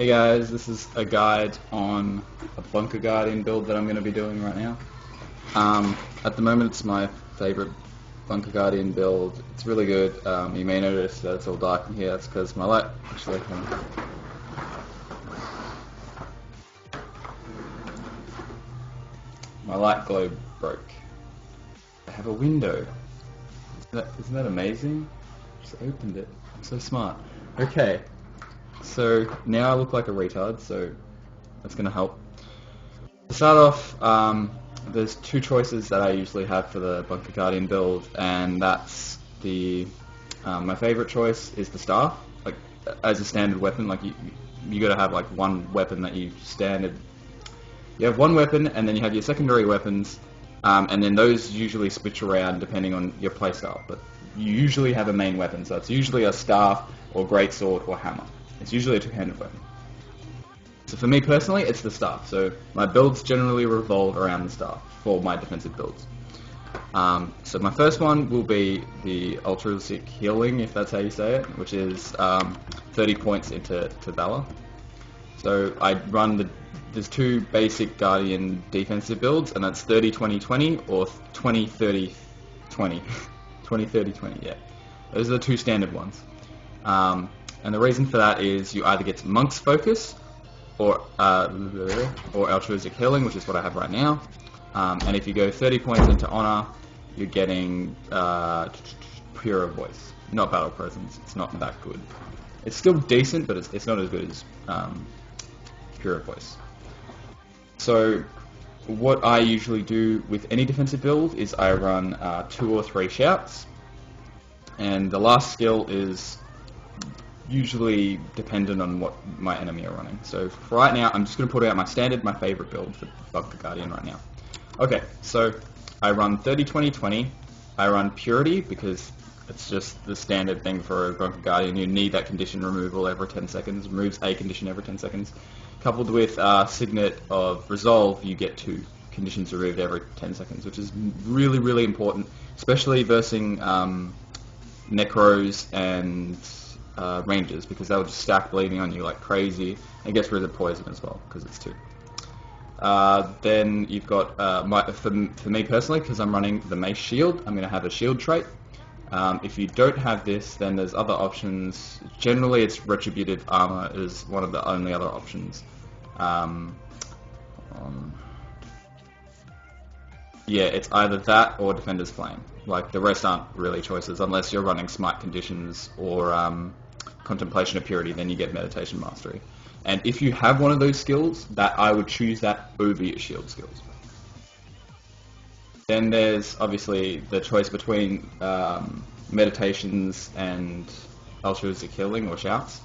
Hey guys, this is a guide on a Bunker Guardian build that I'm going to be doing right now. At the moment it's my favourite Bunker Guardian build. It's really good. You may notice that it's all dark in here. That's because my light my light globe broke. I have a window. Isn't that amazing? Just opened it. I'm so smart. Okay. So now I look like a retard, so that's going to help. To start off, there's two choices that I usually have for the Bunker Guardian build, and that's my favorite choice is the staff. Like as a standard weapon, like you got to have like one weapon that you standard. You have one weapon, and then you have your secondary weapons, and then those usually switch around depending on your playstyle. But you usually have a main weapon, so it's usually a staff or greatsword or hammer. It's usually a two-handed weapon. So for me personally, it's the staff. So my builds generally revolve around the staff for my defensive builds. So my first one will be the ultra-sick healing, if that's how you say it, which is 30 points into Valor. So I run there's two basic Guardian defensive builds, and that's 30-20-20 or 20-30-20. 20-30-20, yeah. Those are the two standard ones. And the reason for that is you either get Monk's Focus or Altruistic Healing, which is what I have right now. And if you go 30 points into Honor, you're getting Pure Voice, not Battle Presence. It's not that good. It's still decent, but it's not as good as Pure Voice. So what I usually do with any defensive build is I run 2 or 3 shouts, and the last skill is usually dependent on what my enemy are running. So for right now, I'm just going to put out my standard, my favorite build for Bunker Guardian right now. Okay, so I run 30-20-20. I run Purity because it's just the standard thing for a Bunker Guardian. You need that condition removal every 10 seconds. Removes a condition every 10 seconds. Coupled with Signet of Resolve, you get 2 conditions removed every 10 seconds, which is really, really important, especially versus Necros and Rangers, because they'll just stack bleeding on you like crazy. It gets rid of poison as well, because it's 2. Then you've got, for me personally, because I'm running the Mace Shield, I'm going to have a shield trait. If you don't have this, then there's other options. Generally, it's Retributive Armor is one of the only other options. Yeah, it's either that or Defender's Flame. Like, the rest aren't really choices, unless you're running Smite Conditions or Contemplation of Purity, then you get Meditation Mastery. And if you have one of those skills, that I would choose that over your shield skills. Then there's obviously the choice between Meditations and Altruistic Healing or Shouts.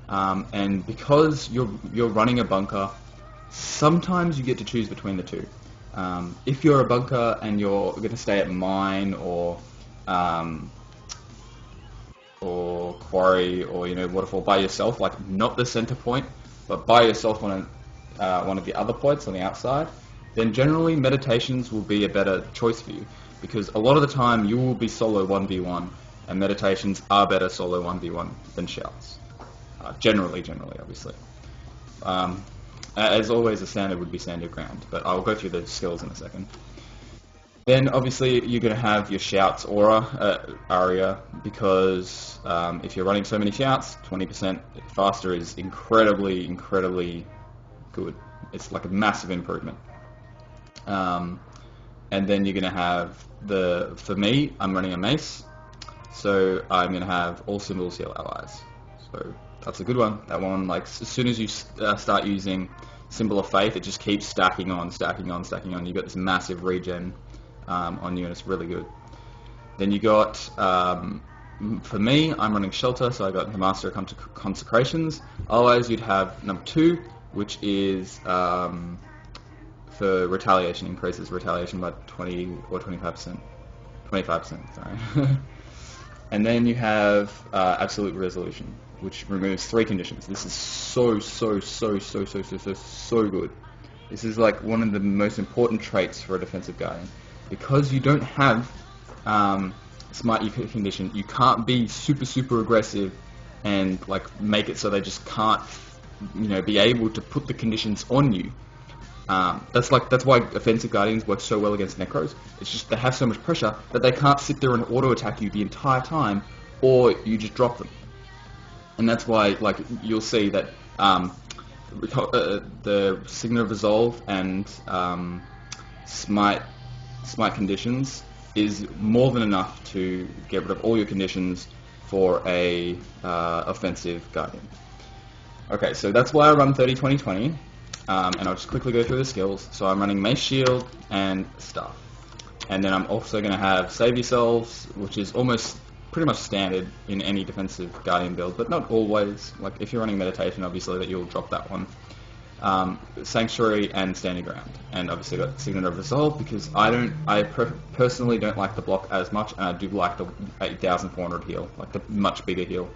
And because you're running a bunker, sometimes you get to choose between the two. If you're a bunker and you're going to stay at Mine or Quarry or Waterfall by yourself, like not the center point, but by yourself on one of the other points on the outside, then generally Meditations will be a better choice for you, because a lot of the time you will be solo 1v1, and Meditations are better solo 1v1 than Shouts. Generally, obviously. As always, the standard would be Stand Your Ground, but I'll go through the skills in a second. Then obviously you're going to have your Shouts aria, because if you're running so many Shouts, 20% faster is incredibly, incredibly good. It's like a massive improvement. And then you're going to have for me, I'm running a Mace, so I'm going to have all symbols heal allies. So that's a good one. That one, like, as soon as you start using Symbol of Faith, it just keeps stacking on. You've got this massive regen on you, and it's really good. Then you got, for me, I'm running Shelter, so I got the Master of Consecrations. Otherwise, you'd have number 2, which is for Retaliation, increases Retaliation by 20 or 25%. 25%, sorry. And then you have Absolute Resolution, which removes 3 conditions. This is so good. This is like one of the most important traits for a defensive Guardian. Because you don't have Smite condition, you can't be super aggressive and like make it so they just can't be able to put the conditions on you. That's why offensive guardians work so well against necros. It's just they have so much pressure that they can't sit there and auto attack you the entire time, or you just drop them. And that's why, like, you'll see that the Signet of Resolve and Smite conditions is more than enough to get rid of all your conditions for a offensive guardian. Okay, so that's why I run 30-20-20. And I'll just quickly go through the skills. So I'm running Mace, Shield, and Staff. And then I'm also going to have Save Yourselves, which is pretty much standard in any defensive Guardian build, but not always. Like, if you're running Meditation, obviously that you'll drop that one. Sanctuary and Standing Ground. And obviously got Signet of Resolve, because I personally don't like the block as much, and I do like the 8,400 heal, like the much bigger heal.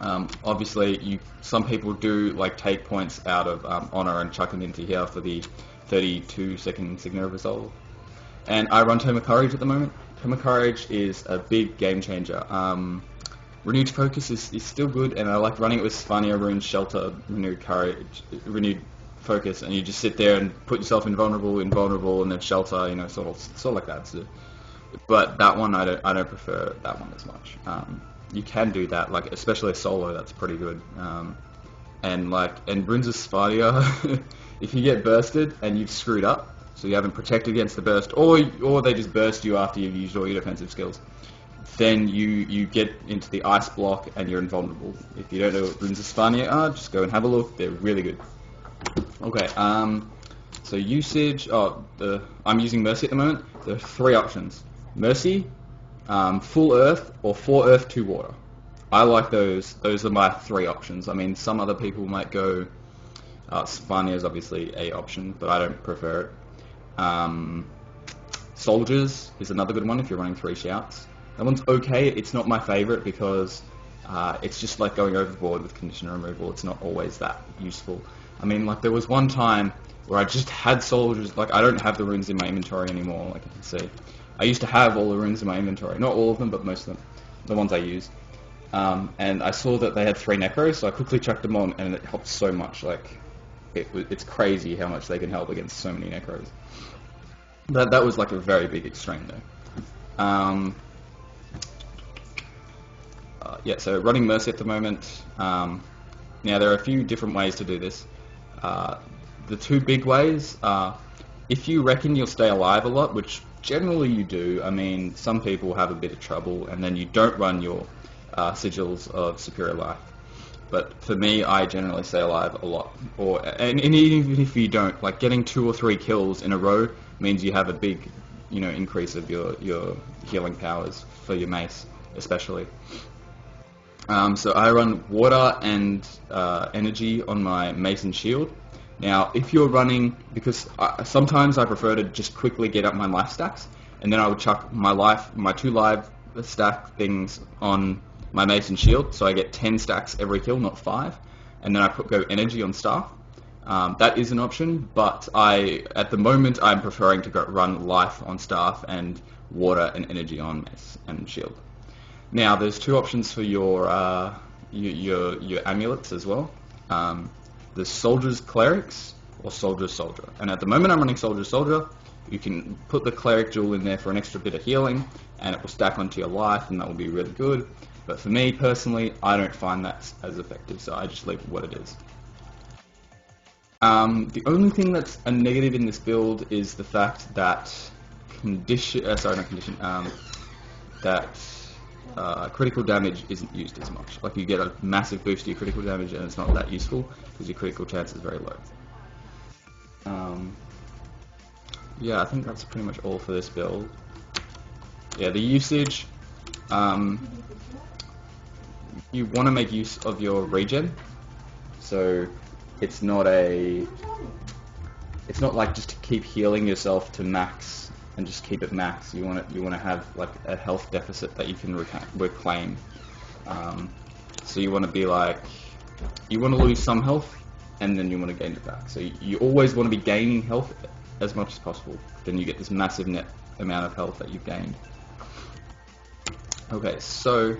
Obviously, some people do like take points out of Honor and chuck them into here for the 32-second Signet of Resolve. And I run Tome of Courage at the moment. Tome of Courage is a big game changer. Renewed Focus is still good, and I like running it with Sphania Runes, Shelter, Renewed Courage, Renewed Focus, and you just sit there and put yourself invulnerable, and then Shelter, sort of like that. So, but that one I don't prefer that one as much. You can do that, like especially a solo, that's pretty good. And Runes of Sphania, if you get bursted and you've screwed up, so you haven't protected against the burst, or they just burst you after you've used all your defensive skills, then you get into the ice block and you're invulnerable. If you don't know what Runes of Sphania are, just go and have a look. They're really good. Okay, so usage. I'm using Mercy at the moment. There are 3 options: Mercy, Full Earth, or 4 Earth, 2 Water. I like those. Those are my 3 options. I mean, some other people might go. Sphania is obviously a option, but I don't prefer it. Soldiers is another good one if you're running 3 shouts. That one's okay. It's not my favorite because it's just like going overboard with condition removal. It's not always that useful. I mean, like there was one time where I just had soldiers. Like I don't have the runes in my inventory anymore. Like you can see, I used to have all the runes in my inventory. Not all of them, but most of them, the ones I used. And I saw that they had 3 necros, so I quickly chucked them on, and it helped so much. Like it's crazy how much they can help against so many necros. That was like a very big extreme though. Yeah, so running Mercy at the moment. Now there are a few different ways to do this. The 2 big ways are if you reckon you'll stay alive a lot, which generally you do. I mean, some people have a bit of trouble, and then you don't run your Sigils of Superior Life. But for me, I generally stay alive a lot. And even if you don't, like getting 2 or 3 kills in a row means you have a big, increase of your healing powers for your mace, especially. So I run water and energy on my mace and shield. Now, if you're running, because sometimes I prefer to just quickly get up my life stacks, and then I would chuck my 2 live stack things on my mace and shield, so I get 10 stacks every kill, not 5, and then I go energy on staff. That is an option, but at the moment I'm preferring to run life on staff and water and energy on mace and shield. Now there's 2 options for your amulets as well. The Soldier's Clerics or Soldier's Soldier. And at the moment I'm running Soldier's Soldier. You can put the Cleric Jewel in there for an extra bit of healing, and it will stack onto your life, and that will be really good. But for me personally, I don't find that as effective, so I just leave it what it is. The only thing that's a negative in this build is the fact that critical damage isn't used as much. Like you get a massive boost to your critical damage, and it's not that useful because your critical chance is very low. Yeah, I think that's pretty much all for this build. Yeah, the usage. You want to make use of your regen, so it's not like just to keep healing yourself to max and just keep it max. You want to have like a health deficit that you can reclaim. So you want to be like, you want to lose some health and then you want to gain it back. So you always want to be gaining health as much as possible. Then you get this massive net amount of health that you've gained. Okay, so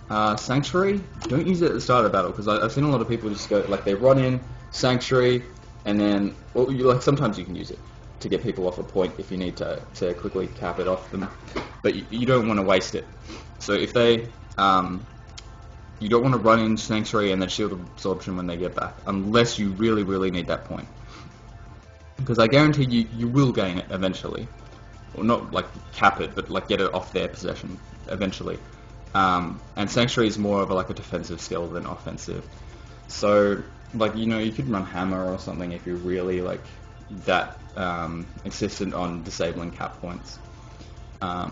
Sanctuary, don't use it at the start of battle, because I've seen a lot of people just go, like, they run in, Sanctuary, and then, well, sometimes you can use it to get people off a point if you need to quickly cap it off them, but you don't want to waste it. So if they, you don't want to run in Sanctuary and then Shield Absorption when they get back, unless you really, really need that point. Because I guarantee you will gain it eventually. Or not, like, cap it, but, like, get it off their possession eventually. And Sanctuary is more of a defensive skill than offensive. So, like, you could run Hammer or something if you're really, like, that insistent on disabling cap points.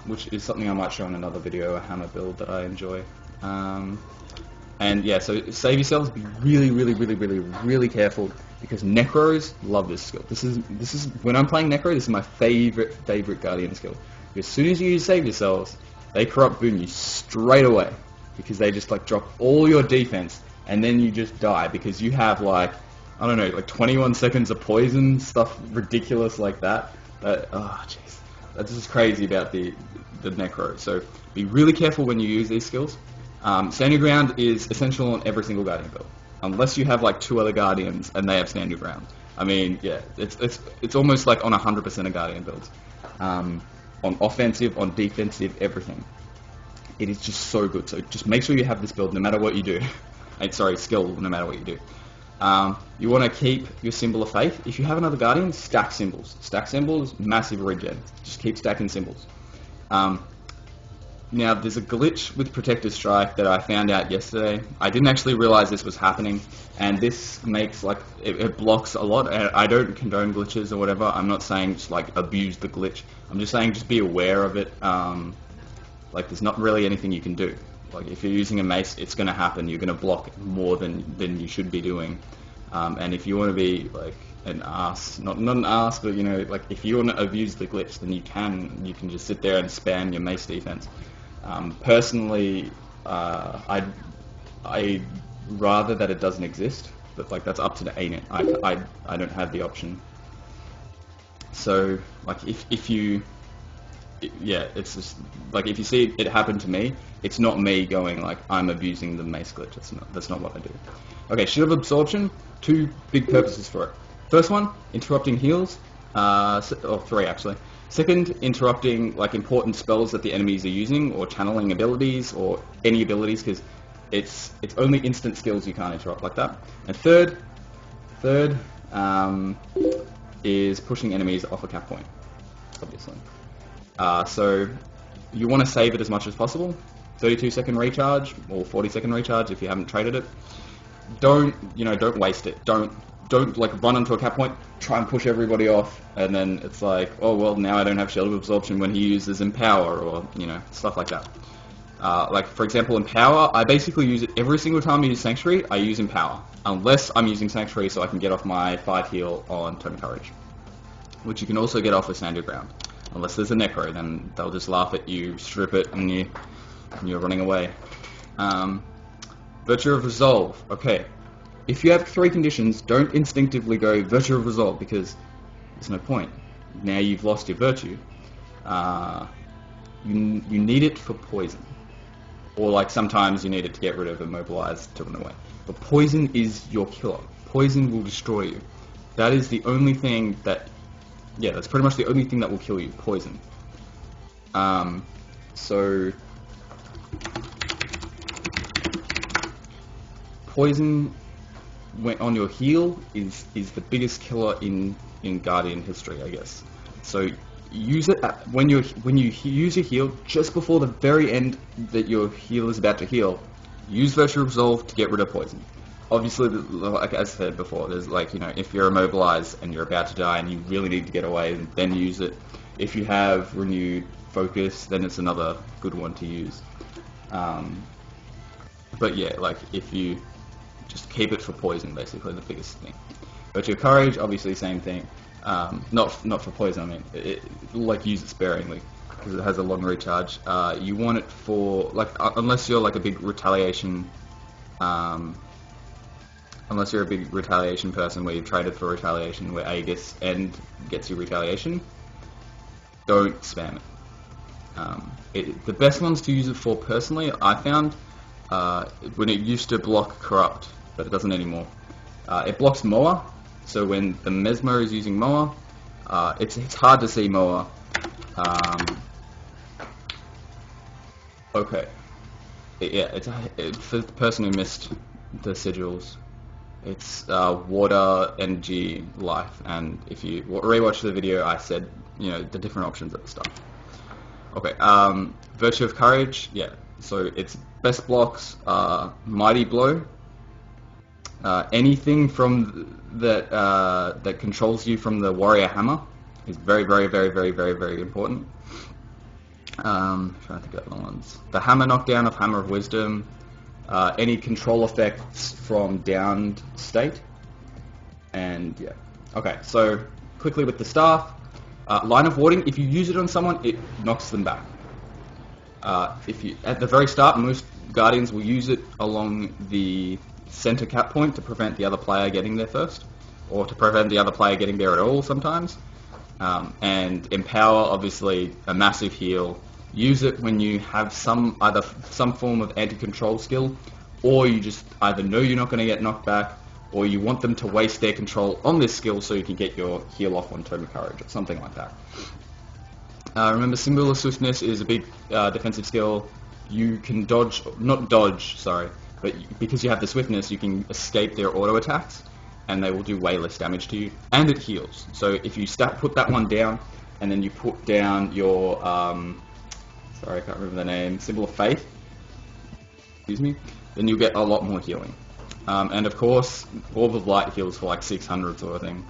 Which is something I might show in another video, a Hammer build that I enjoy. And yeah, so save yourselves, be really, really, really, really, really careful, because Necros love this skill. This is when I'm playing Necro, this is my favorite Guardian skill. As soon as you use save yourselves, they corrupt boon you straight away, because they just like drop all your defense, and then you just die because you have like, I don't know, like 21 seconds of poison, stuff ridiculous like that. Oh jeez, that's just crazy about the Necro. So be really careful when you use these skills. Stand your ground is essential on every single Guardian build, unless you have like 2 other Guardians and they have stand your ground. I mean, yeah, it's almost like on 100% of Guardian builds. On offensive, on defensive, everything. It is just so good. So just make sure you have this build no matter what you do. Skill no matter what you do. You want to keep your Symbol of Faith. If you have another Guardian, stack symbols. Stack symbols, massive regen. Just keep stacking symbols. Now, there's a glitch with Protective Strike that I found out yesterday. I didn't actually realize this was happening, and this makes, like, it blocks a lot. And I don't condone glitches or whatever. I'm not saying just, like, abuse the glitch. I'm just saying just be aware of it. Like, there's not really anything you can do. Like, if you're using a mace, it's going to happen. You're going to block more than you should be doing. And if you want to be, like, an ass, not an ass, but, like, if you want to abuse the glitch, then you can just sit there and spam your mace defense. Personally, I'd rather that it doesn't exist, but like that's up to the ANET. I don't have the option. So like if you it's just like if you see it happen to me, it's not me going like I'm abusing the mace glitch. That's not what I do. Okay, Shield of Absorption. 2 big purposes for it. First one, interrupting heals. Or 3 actually. Second, interrupting like important spells that the enemies are using, or channeling abilities, or any abilities, because it's only instant skills you can't interrupt like that. And third is pushing enemies off a cap point, obviously. So you want to save it as much as possible. 32-second recharge or 40-second recharge if you haven't traded it. Don't waste it. Don't like run onto a cap point, try and push everybody off, and then it's like, oh well, now I don't have Shield of Absorption when he uses Empower, or stuff like that. Like for example, Empower, I basically use it every single time I use Sanctuary. I use Empower, unless I'm using Sanctuary so I can get off my 5 heal on Tome Courage, which you can also get off with Stand Your Ground. Unless there's a Necro, then they'll just laugh at you, strip it, and you're running away. Virtue of Resolve. Okay. If you have 3 conditions, don't instinctively go Virtue of Resolve, because there's no point. Now you've lost your Virtue. You need it for poison. Or like sometimes you need it to get rid of Immobilize to run away. But poison is your killer. Poison will destroy you. That is the only thing that... Yeah, that's pretty much the only thing that will kill you. Poison. So... Poison... on your heal is the biggest killer in Guardian history, I guess. So use it when you use your heal just before the very end that your heal is about to heal. Use Virtue Resolve to get rid of poison. Obviously, like as I said before, there's like if you're immobilized and you're about to die and you really need to get away, then use it. If you have renewed focus, then it's another good one to use. But yeah, like if you just keep it for poison, basically the biggest thing. But your courage, obviously, same thing. Not for poison. I mean, like use it sparingly because it has a long recharge. You want it for like unless you're like a big retaliation. Unless you're a big retaliation person where you've traded for retaliation, where Aegis End gets you retaliation, don't spam it. The best ones to use it for, personally, I found, when it used to block Corrupt, but it doesn't anymore. It blocks Moa, so when the Mesmer is using Moa, it's hard to see Moa. Okay. For the person who missed the sigils, it's water, energy, life, and if you rewatch the video, I said, you know, the different options at the start. Okay, Virtue of Courage, yeah, so it's best blocks, Mighty Blow, anything from that controls you from the Warrior Hammer is very, very, very, very, very, very important. Trying to think of other ones. The Hammer knockdown of Hammer of Wisdom, any control effects from downed state, and yeah. Okay, so quickly with the staff, line of warding. If you use it on someone, it knocks them back. If you at the very start, most guardians will use it along the center cap point to prevent the other player getting there first, or to prevent the other player getting there at all sometimes. And Empower, obviously, a massive heal. Use it when you have either some form of anti-control skill, or you just either know you're not going to get knocked back, or you want them to waste their control on this skill so you can get your heal off on Tome of Courage, or something like that. Remember, Symbol of Swiftness is a big defensive skill. You can dodge, not dodge, sorry, but because you have the Swiftness, you can escape their auto attacks, and they will do way less damage to you, and it heals. So if you put that one down, and then you put down your, sorry, I can't remember the name, Symbol of Faith, excuse me, then you'll get a lot more healing. And of course, Orb of Light heals for like 600 sort of thing.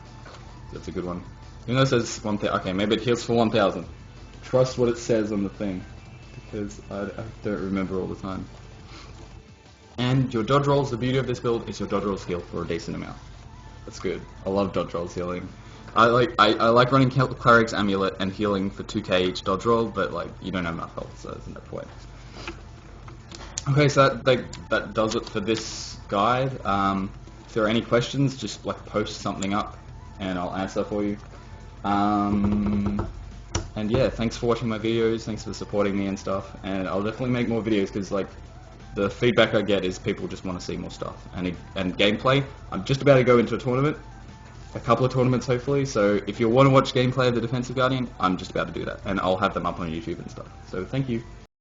That's a good one. Even though it says 1,000, okay, maybe it heals for 1,000. Trust what it says on the thing, because I don't remember all the time. And your dodge rolls, the beauty of this build is your dodge rolls heal for a decent amount. That's good. I love dodge rolls healing. I like running Cleric's Amulet and healing for 2k each dodge roll, but like you don't have enough health, so there's no point. Okay, so that does it for this guide. If there are any questions, just like post something up, and I'll answer for you. And yeah, thanks for watching my videos. Thanks for supporting me and stuff. And I'll definitely make more videos because like the feedback I get is people just want to see more stuff and gameplay. I'm just about to go into a tournament, a couple of tournaments hopefully. So if you want to watch gameplay of the Defensive Guardian, I'm just about to do that, and I'll have them up on YouTube and stuff. So thank you.